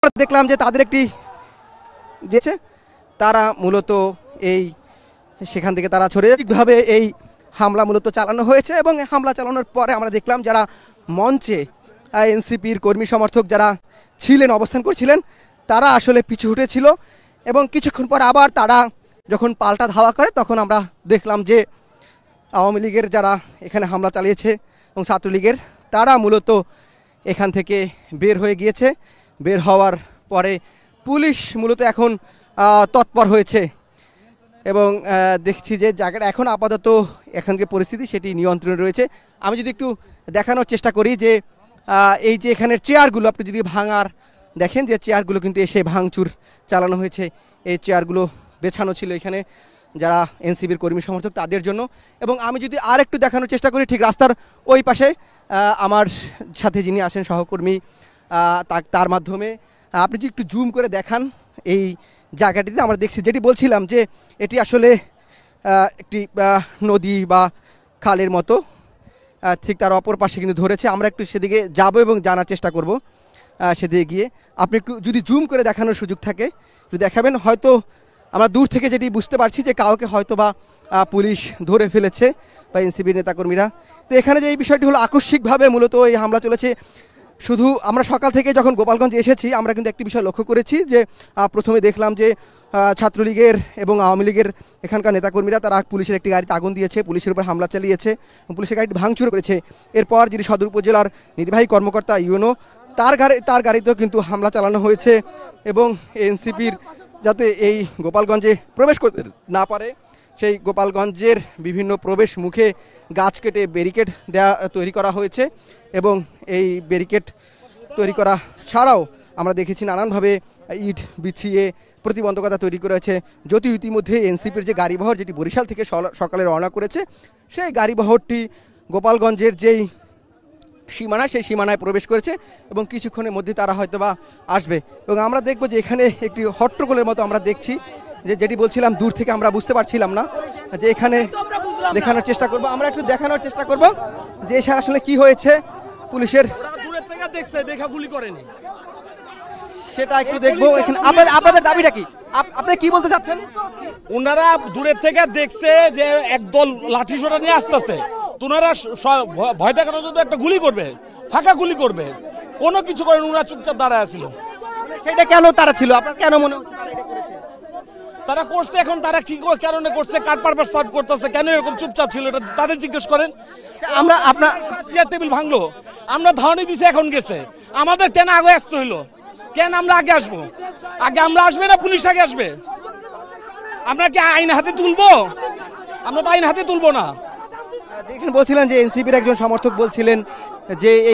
আমরা দেখলাম যে তাদের একটি যে তারা মূলত এই সেখান থেকে তারা ছড়িয়েভাবে এই হামলা মূলত চালানো হয়েছে এবং হামলা চালানোর পরে আমরা দেখলাম যারা মঞ্চে এনসিপির কর্মী সমর্থক যারা ছিলেন অবস্থান করছিলেন তারা আসলে পিছু হটেছিল এবং কিছুক্ষণ পর আবার তারা যখন পাল্টা ধাওয়া করে তখন আমরা দেখলাম যে আওয়ামী লীগের যারা এখানে হামলা চালিয়েছে এবং ছাত্রলীগের তারা মূলত এখান থেকে বের হয়ে গিয়েছে। বের হওয়ার পরে পুলিশ মূলত এখন তৎপর হয়েছে এবং দেখছি যে জায়গাটা এখন আপাতত এখানকার পরিস্থিতি সেটি নিয়ন্ত্রণে রয়েছে। আমি যদি একটু দেখানোর চেষ্টা করি যে এই যে এখানের চেয়ারগুলো আপনি যদি ভাঙার দেখেন যে চেয়ারগুলো কিন্তু এসে ভাঙচুর চালানো হয়েছে। এই চেয়ারগুলো বেছানো ছিল এখানে যারা এনসিপির কর্মী সমর্থক তাদের জন্য। এবং আমি যদি আর একটু দেখানোর চেষ্টা করি ঠিক রাস্তার ওই পাশে আমার সাথে যিনি আসেন সহকর্মী তার মাধ্যমে আপনি যদি একটু জুম করে দেখান এই জায়গাটিতে আমরা দেখছি যেটি বলছিলাম যে এটি আসলে একটি নদী বা খালের মতো, ঠিক তার অপর পাশে কিন্তু ধরেছে। আমরা একটু সেদিকে যাব এবং জানার চেষ্টা করব সেদিকে গিয়ে। আপনি একটু যদি জুম করে দেখানোর সুযোগ থাকে একটু দেখাবেন। হয়তো আমরা দূর থেকে যেটি বুঝতে পারছি যে কাউকে হয়তো বা পুলিশ ধরে ফেলেছে বা এনসিপির নেতাকর্মীরা। তো এখানে যে এই বিষয়টি হলো আকস্মিকভাবে মূলত এই হামলা চলেছে। শুধু আমরা সকাল থেকে যখন গোপালগঞ্জ এসেছি আমরা কিন্তু একটি বিষয় লক্ষ্য করেছি যে প্রথমে দেখলাম যে ছাত্রলীগের এবং আওয়ামী লীগের এখানকার নেতাকর্মীরা তারা পুলিশের একটি গাড়িতে আগুন দিয়েছে, পুলিশের উপর হামলা চালিয়েছে, পুলিশের গাড়িটি ভাঙচুর করেছে। এরপর যিনি সদর উপজেলার নির্বাহী কর্মকর্তা ইউনো তার গাড়িতেও কিন্তু হামলা চালানো হয়েছে এবং এনসিপির যাতে এই গোপালগঞ্জে প্রবেশ করতে না পারে সেই গোপালগঞ্জের বিভিন্ন প্রবেশ মুখে গাছ কেটে ব্যারিকেড তৈরি করা হয়েছে এবং এই ব্যারিকেড তৈরি করা ছাড়াও আমরা দেখেছি নানানভাবে ইট বিছিয়ে প্রতিবন্ধকতা তৈরি করেছে। যদিও ইতিমধ্যে এনসিপির যে গাড়িবহর যেটি বরিশাল থেকে সকালে রওনা করেছে সেই গাড়িবহরটি গোপালগঞ্জের যেই সীমানা সেই সীমানায় প্রবেশ করেছে এবং কিছুক্ষণের মধ্যে তারা হয়তোবা আসবে। এবং আমরা দেখব যে এখানে একটি হট্টগোলের মতো আমরা দেখছি যেটি বলছিলাম দূর থেকে আমরা বুঝতে পারছিলাম না যে এখানে দেখানোর চেষ্টা করব। আমরা একটু দেখানোর চেষ্টা করব যে আসলে কি হয়েছে। পুলিশের দূরের থেকে দেখছে দেখা গুলি করেনি সেটা একটু দেখবো। এখানে আপনাদের দাবিটা কি, আপনি কি বলতে চাচ্ছেন? ওনারা দূরের থেকে দেখছে যে একদল লাঠি সোটা নিয়ে আসতেছে, ওনারা ভয় দেখানোর জন্য একটা গুলি করবে, ফাঁকা গুলি করবে, কোনো কিছু করেন। ওনারা চুপচাপ দাঁড়ায় আছিল। সেটা কেন তারা ছিল আপনার কেন মনে হচ্ছে তারা করছে? এখন তারা কি কারণে করছে, কার পারপাস সার্ভ করতেছে, কেন এরকম চুপচাপ ছিল এটা তাদের জিজ্ঞেস করেন। আমরা আপনার চেয়ার টেবিল ভাঙলো, আমরা ধারণা দিছি, এখন গেছে। আমাদের কেন আগে আসতে হইলো? কেন আমরা আগে আসবো? আগে আমরা আসবে না পুলিশ আগে আসবে? আমরা কি আইন হাতে তুলবো? আমরা তো আইন হাতে তুলবো না। যেখানে বলছিলেন যে এনসিপির একজন সমর্থক বলছিলেন যে